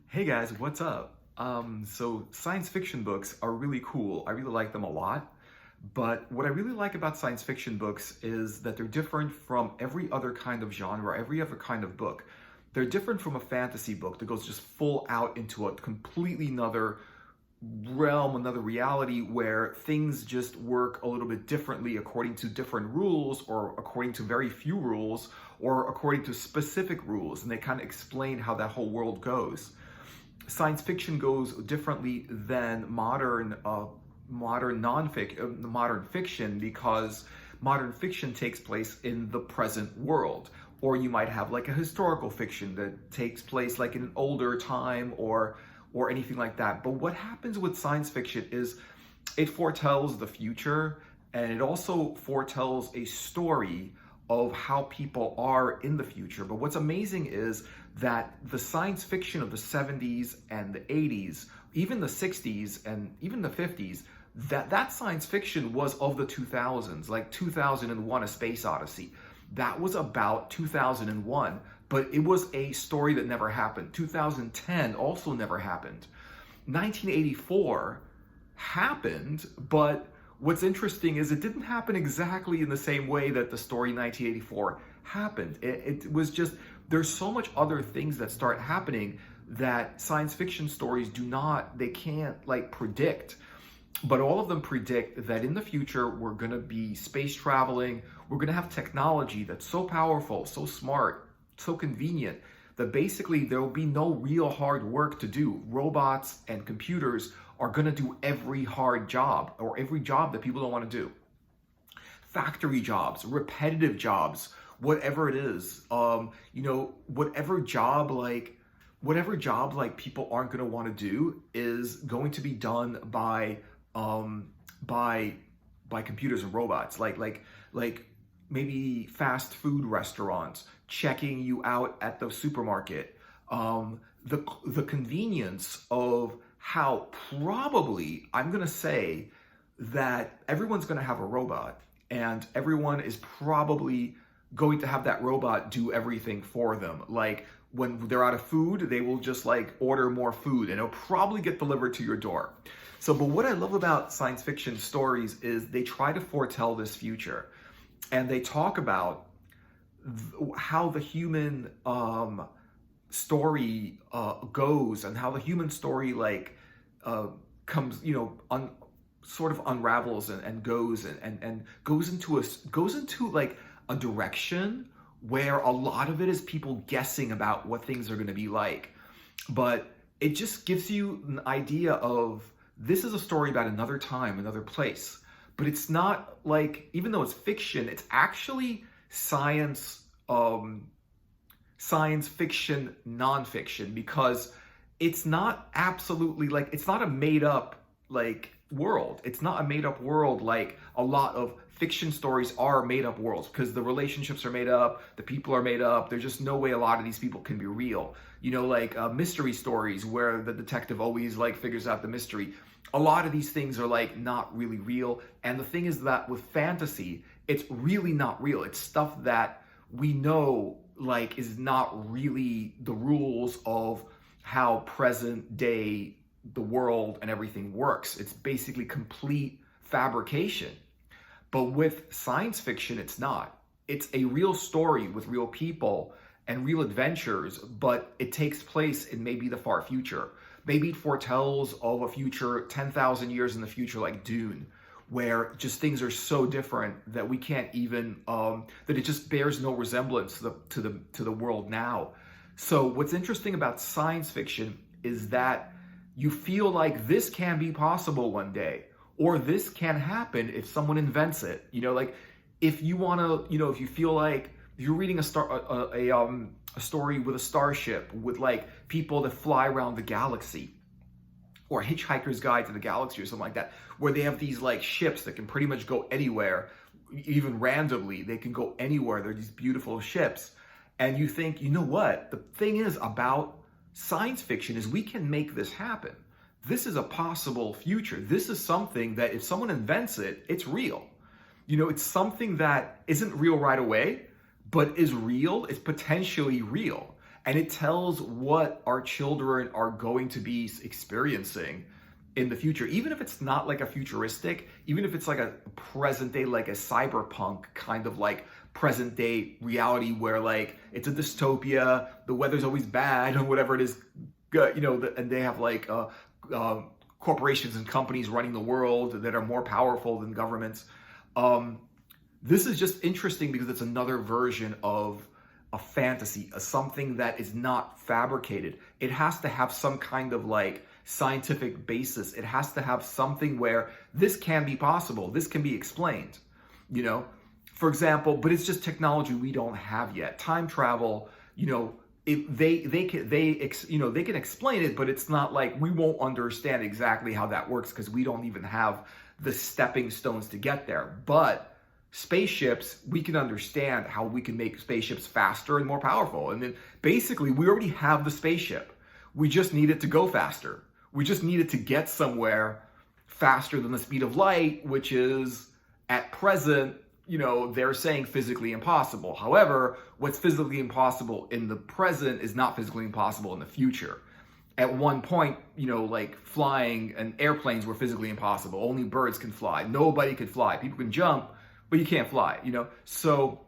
Hey guys, what's up? So science fiction books are really cool. I really like them a lot. But what I really like about science fiction books is that they're different from every other kind of genre, every other kind of book. They're different from a fantasy book that goes just full out into a completely another realm, another reality where things just work a little bit differently according to different rules or according to very few rules or according to specific rules. And they kind of explain how that whole world goes. Science fiction goes differently than modern fiction because modern fiction takes place in the present world, or you might have like a historical fiction that takes place like in an older time or anything like that. But what happens with science fiction is it foretells the future, and it also foretells a story of how people are in the future. But what's amazing is that the science fiction of the 70s and the 80s, even the 60s and even the 50s, that science fiction was of the 2000s, like 2001: A Space Odyssey. That was about 2001, but it was a story that never happened. 2010 also never happened. 1984 happened, but what's interesting is it didn't happen exactly in the same way that the story 1984 happened. It was just, there's so much other things that start happening that science fiction stories they can't like predict. But all of them predict that in the future, we're going to be space traveling. We're going to have technology that's so powerful, so smart, so convenient, that basically there will be no real hard work to do. Robots and computers are going to do every hard job or every job that people don't want to do. Factory jobs, repetitive jobs, whatever it is, whatever job like people aren't going to want to do is going to be done um, by by computers and robots, like maybe fast food restaurants, checking you out at the supermarket, the convenience of how probably I'm gonna say that everyone's gonna have a robot, and everyone is probably going to have that robot do everything for them. Like when they're out of food, they will just like order more food and it'll probably get delivered to your door. So, but what I love about science fiction stories is they try to foretell this future, and they talk about how the human story goes, and how the human story uh, comes, sort of unravels and goes and goes into like a direction where a lot of it is people guessing about what things are going to be like. But it just gives you an idea of this is a story about another time, another place. But it's not like, even though it's fiction, it's actually science fiction nonfiction, because it's not absolutely like, it's not a made up like world. It's not a made up world like a lot of fiction stories are made up worlds, because the relationships are made up, the people are made up. There's just no way a lot of these people can be real. Like mystery stories where the detective always like figures out the mystery. A lot of these things are like not really real. And the thing is that with fantasy, it's really not real. It's stuff that we know like is not really the rules of how present day the world and everything works. It's basically complete fabrication. But with science fiction, it's not. It's a real story with real people and real adventures, but it takes place in maybe the far future. Maybe it foretells of a future 10,000 years in the future, like Dune, where just things are so different that we can't even, that it just bears no resemblance to the world now. So what's interesting about science fiction is that you feel like this can be possible one day, or this can happen if someone invents it. Like if you want to, if you feel like if you're reading a story with a starship with like people that fly around the galaxy, or Hitchhiker's Guide to the Galaxy or something like that, where they have these like ships that can pretty much go anywhere, even randomly, they can go anywhere. They're these beautiful ships. And you think, you know what? The thing is about science fiction is we can make this happen. This is a possible future. This is something that if someone invents it, it's real. It's something that isn't real right away, but is real, is potentially real. and it tells what our children are going to be experiencing in the future, even if it's not like a futuristic, even if it's like a present day, like a cyberpunk kind of like present day reality where like it's a dystopia, the weather's always bad or whatever it is, and they have like corporations and companies running the world that are more powerful than governments. This is just interesting because it's another version of a fantasy, something that is not fabricated. It has to have some kind of like scientific basis. It has to have something where this can be possible. This can be explained, for example, but it's just technology we don't have yet. Time travel, they can explain it, but it's not like we won't understand exactly how that works because we don't even have the stepping stones to get there. But spaceships, we can understand how we can make spaceships faster and more powerful. And then basically we already have the spaceship. We just need it to go faster. We just need it to get somewhere faster than the speed of light, which is at present, they're saying physically impossible. However, what's physically impossible in the present is not physically impossible in the future. At one point, like flying and airplanes were physically impossible. Only birds can fly. Nobody could fly. People can jump, but you can't fly, So,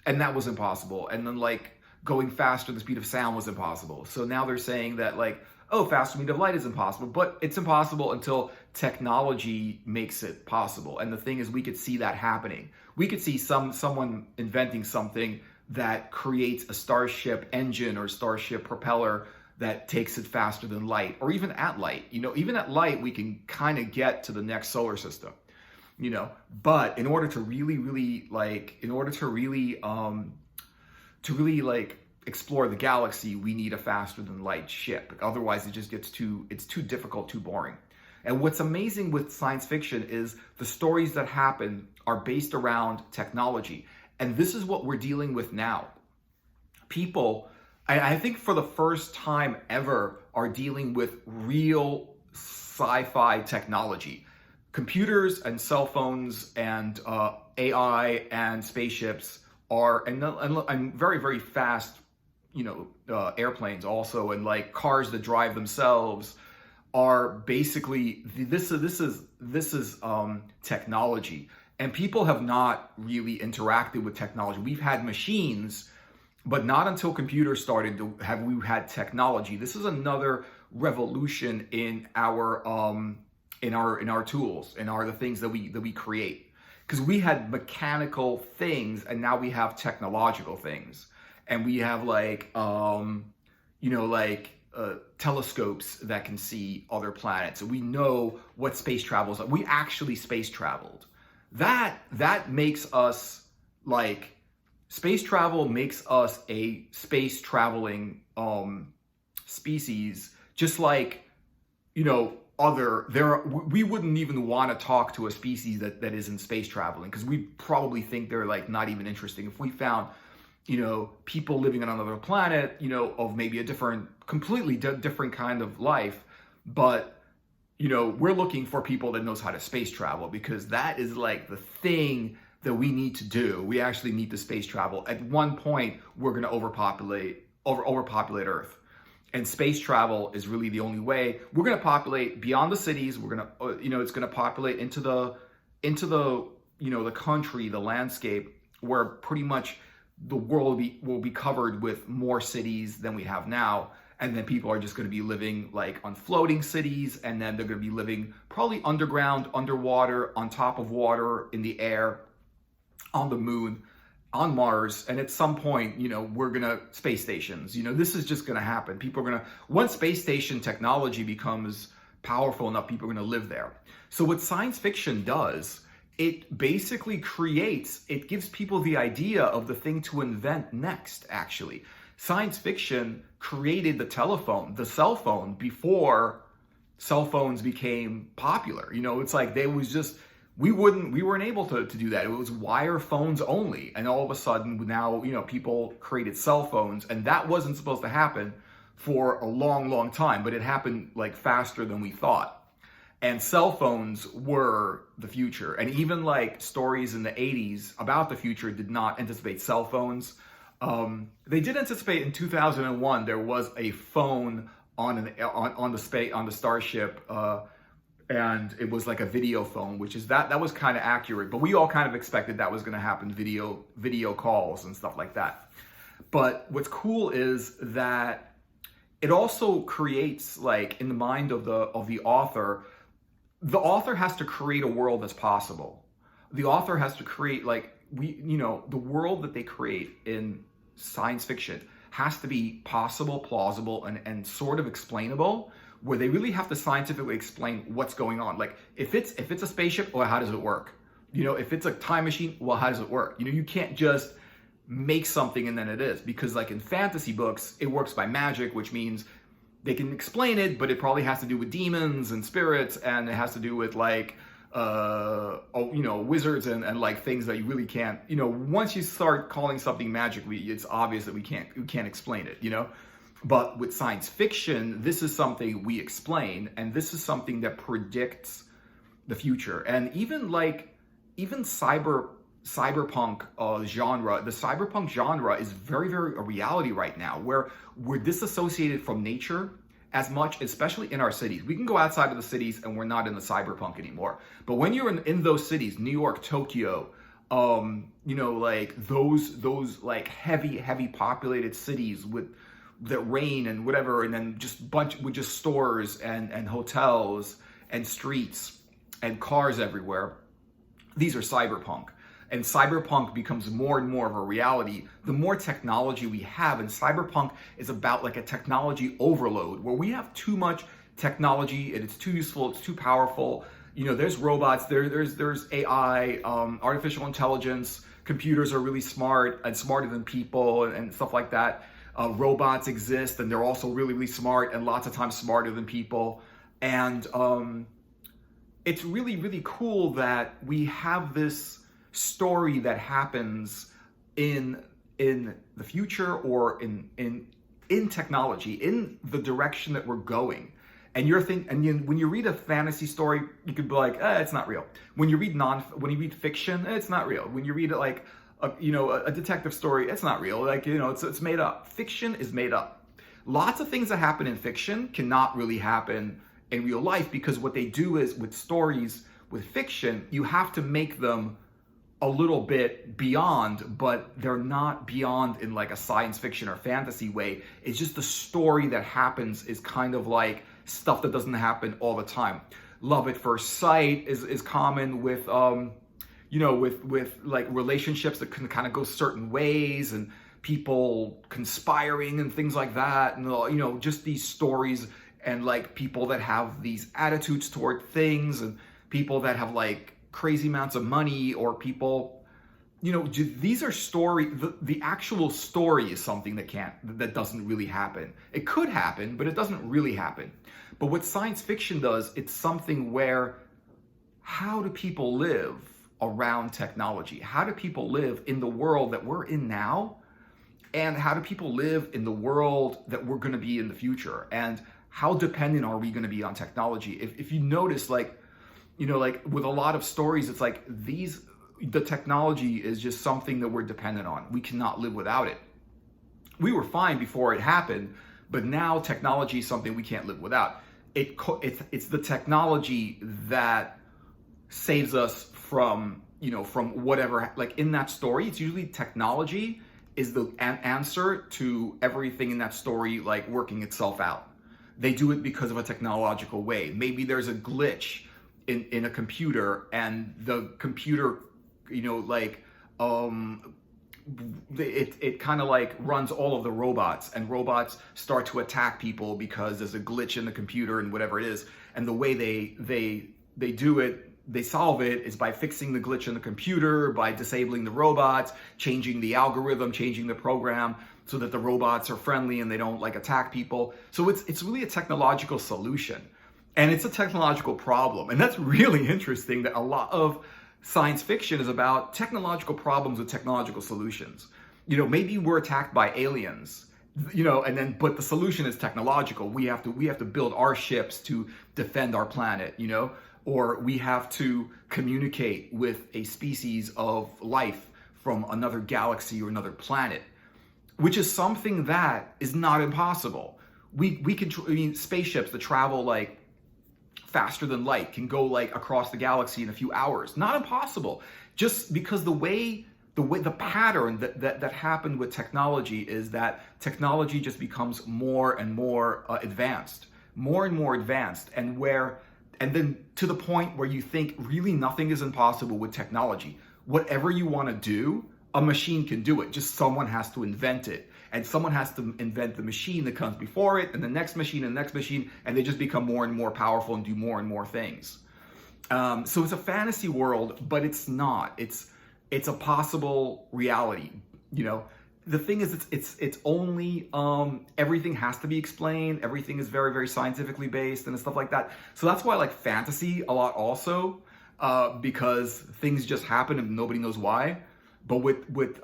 and that was impossible. And then like going faster than the speed of sound was impossible. So now they're saying that like, oh, faster speed of light is impossible, but it's impossible until technology makes it possible. And the thing is, we could see that happening. We could see someone inventing something that creates a starship engine or starship propeller that takes it faster than light, or even at light. Even at light, we can kind of get to the next solar system. But in order to really explore the galaxy, we need a faster than light ship. Otherwise, it just gets it's too difficult, too boring. And what's amazing with science fiction is the stories that happen are based around technology. And this is what we're dealing with now. People, I think for the first time ever, are dealing with real sci-fi technology. Computers and cell phones and AI and spaceships and very, very fast, airplanes also, and like cars that drive themselves are basically, this is technology. And people have not really interacted with technology. We've had machines, but not until computers started have we had technology. This is another revolution in our tools, the things that we create. Because we had mechanical things and now we have technological things. And we have telescopes that can see other planets. And we know what space travel is like. We actually space traveled. That makes us space travel makes us a space traveling species, just like, we wouldn't even want to talk to a species that isn't space traveling, because we probably think they're not even interesting. If we found, people living on another planet, of maybe a completely different kind of life, but we're looking for people that knows how to space travel, because that is the thing that we need to do. We actually need to space travel. At one point, we're going to overpopulate Earth. And space travel is really the only way. We're going to populate beyond the cities. We're going to, it's going to populate into the the country, the landscape, where pretty much the world will be covered with more cities than we have now. And then people are just going to be living on floating cities, and then they're going to be living probably underground, underwater, on top of water, in the air, on the moon, on Mars. And at some point, we're going to space stations. This is just going to happen. People are going to, once space station technology becomes powerful enough, people are going to live there. So what science fiction does, it basically it gives people the idea of the thing to invent next, actually. Science fiction created the telephone, the cell phone, before cell phones became popular. We weren't able to do that. It was wire phones only. And all of a sudden now, people created cell phones, and that wasn't supposed to happen for a long, long time, but it happened faster than we thought. And cell phones were the future. And even stories in the 80s about the future did not anticipate cell phones. They did anticipate in 2001 there was a phone on the space on the Starship, and it was like a video phone, which is that was kind of accurate. But we all kind of expected that was going to happen, video calls and stuff like that. But what's cool is that it also creates, like, in the mind of the author. The author has to create a world that's possible. The author has to create, like, the world that they create in science fiction has to be possible, plausible, and sort of explainable, where they really have to scientifically explain what's going on. Like, if it's a spaceship, well, how does it work? If it's a time machine, well, how does it work? You can't just make something and then it is, because, like, in fantasy books, it works by magic, which means they can explain it, but it probably has to do with demons and spirits, and it has to do with, like, wizards and like things that you really can't, once you start calling something magic, it's obvious that we can't explain it, But with science fiction, this is something we explain, and this is something that predicts the future. And even cyberpunk genre, the cyberpunk genre is very, very a reality right now, where we're disassociated from nature as much, especially in our cities. We can go outside of the cities and we're not in the cyberpunk anymore. But when you're in those cities, New York, Tokyo, like those like heavy populated cities with that rain and whatever, and then just stores and hotels and streets and cars everywhere. These are cyberpunk. And cyberpunk becomes more and more of a reality the more technology we have. And cyberpunk is about like a technology overload, where we have too much technology and it's too useful, it's too powerful. There's robots, there's AI, artificial intelligence, computers are really smart and smarter than people and stuff like that. Robots exist, and they're also really, really smart, and lots of times smarter than people. And it's really, really cool that we have this story that happens in the future, or in technology, in the direction that we're going. And when you read a fantasy story, you could be like, it's not real. When you read fiction, it's not real. When you read it like a detective story, it's not real. Like, it's made up. Fiction is made up. Lots of things that happen in fiction cannot really happen in real life, because what they do is, with stories, with fiction, you have to make them a little bit beyond, but they're not beyond in like a science fiction or fantasy way. It's just the story that happens is kind of like stuff that doesn't happen all the time. Love at first sight is common with with like relationships that can kind of go certain ways, and people conspiring and things like that, and just these stories, and like people that have these attitudes toward things, and people that have like crazy amounts of money, or people, these are the actual story is something that doesn't really happen. It could happen, but it doesn't really happen. But what science fiction does, it's something where, how do people live around technology? How do people live in the world that we're in now? And how do people live in the world that we're going to be in the future? And how dependent are we going to be on technology? If you notice, like with a lot of stories, it's like the technology is just something that we're dependent on. We cannot live without it. We were fine before it happened, but now technology is something we can't live without. It's the technology that saves us from whatever, like in that story, it's usually technology is the answer to everything in that story, like working itself out. They do it because of a technological way. Maybe there's a glitch in a computer, and the computer, it kind of like runs all of the robots, and robots start to attack people because there's a glitch in the computer and whatever it is. And the way they do it, they solve it, is by fixing the glitch in the computer, by disabling the robots, changing the algorithm, changing the program so that the robots are friendly and they don't like attack people. So it's really a technological solution. And it's a technological problem. And that's really interesting, that a lot of science fiction is about technological problems with technological solutions. Maybe we're attacked by aliens, but the solution is technological. We have to build our ships to defend our planet, or we have to communicate with a species of life from another galaxy or another planet. which is something that is not impossible. We can, I mean, spaceships that travel like faster than light can go like across the galaxy in a few hours. Not impossible. Just because the pattern that happened with technology is that technology just becomes more and more advanced, more and more advanced, and then to the point where you think really nothing is impossible with technology. Whatever you want to do, a machine can do it. Just someone has to invent it. And someone has to invent the machine that comes before it, and the next machine, and the next machine, and they just become more and more powerful and do more and more things. So it's a fantasy world, but it's not. It's a possible reality. You know, the thing is, it's only everything has to be explained. Everything is very, very scientifically based and stuff like that. So that's why I like fantasy a lot also, because things just happen and nobody knows why. But with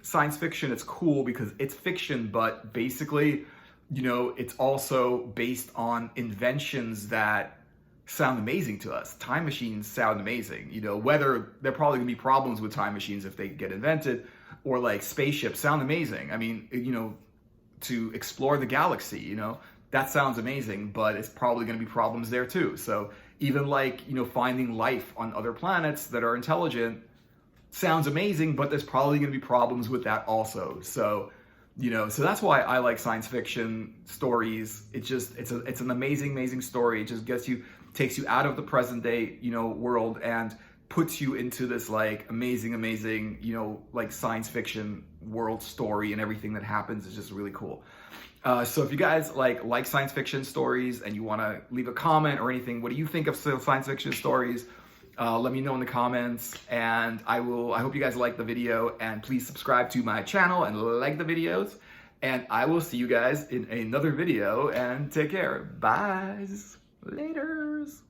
science fiction, it's cool because it's fiction, but basically, you know, it's also based on inventions that sound amazing to us. Time machines sound amazing. You know, whether there are probably gonna be problems with time machines if they get invented, or like spaceships sound amazing. I mean, you know, to explore the galaxy, you know, that sounds amazing, but it's probably gonna be problems there too. So even like, you know, finding life on other planets that are intelligent sounds amazing, but there's probably going to be problems with that also. So, you know, so that's why I like science fiction stories. It's an amazing, amazing story. It just takes you out of the present day, you know, world and puts you into this like amazing, amazing, you know, like science fiction world story, and everything that happens is just really cool. So if you guys like science fiction stories and you want to leave a comment or anything, what do you think of science fiction stories? Let me know in the comments, and I hope you guys like the video, and please subscribe to my channel and like the videos, and I will see you guys in another video, and take care. Bye. Laters.